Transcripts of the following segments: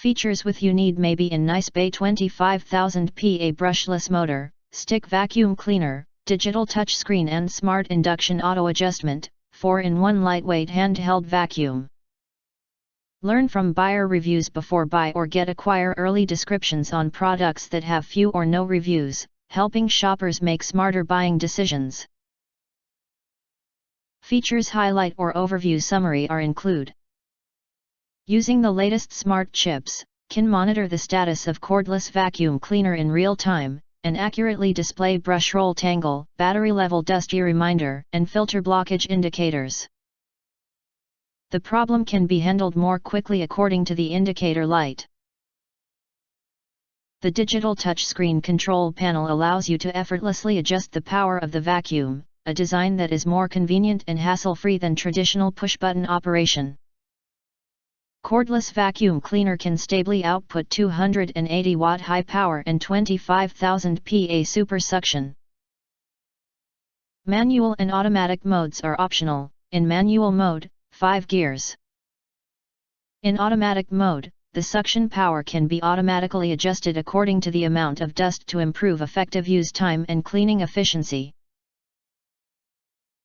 Features with you need may be in Nicebay 25,000 PA brushless motor, stick vacuum cleaner, digital touchscreen and smart induction auto adjustment, 4-in-1 lightweight handheld vacuum. Learn from buyer reviews before buy or acquire early descriptions on products that have few or no reviews, helping shoppers make smarter buying decisions. Features highlight or overview summary are include. Using the latest smart chips, can monitor the status of cordless vacuum cleaner in real time, and accurately display brush roll tangle, battery level dusty reminder, and filter blockage indicators. The problem can be handled more quickly according to the indicator light. The digital touchscreen control panel allows you to effortlessly adjust the power of the vacuum, a design that is more convenient and hassle-free than traditional push-button operation. Cordless vacuum cleaner can stably output 280-watt high power and 25,000 PA super suction. Manual and automatic modes are optional. In manual mode, 5 gears. In automatic mode, the suction power can be automatically adjusted according to the amount of dust to improve effective use time and cleaning efficiency.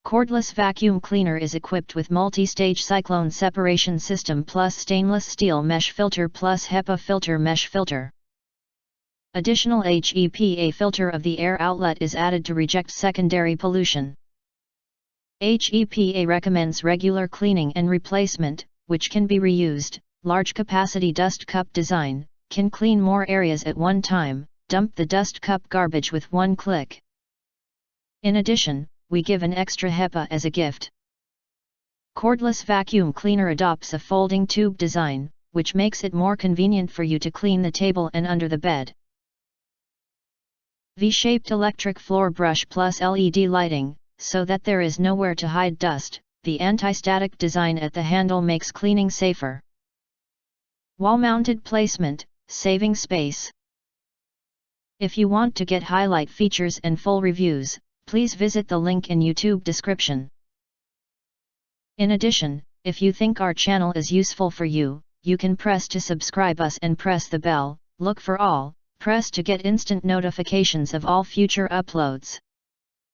Cordless vacuum cleaner is equipped with multi-stage cyclone separation system plus stainless steel mesh filter plus HEPA filter mesh filter. Additional HEPA filter of the air outlet is added to reject secondary pollution. HEPA recommends regular cleaning and replacement, which can be reused. Large capacity dust cup design, can clean more areas at one time, dump the dust cup garbage with one click. In addition, we give an extra HEPA as a gift. Cordless vacuum cleaner adopts a folding tube design, which makes it more convenient for you to clean the table and under the bed. V-shaped electric floor brush plus LED lighting, so that there is nowhere to hide dust. The anti-static design at the handle makes cleaning safer. Wall-mounted placement, saving space. If you want to get highlight features and full reviews, please visit the link in YouTube description. In addition, if you think our channel is useful for you, you can press to subscribe us and press the bell, look for all, press to get instant notifications of all future uploads.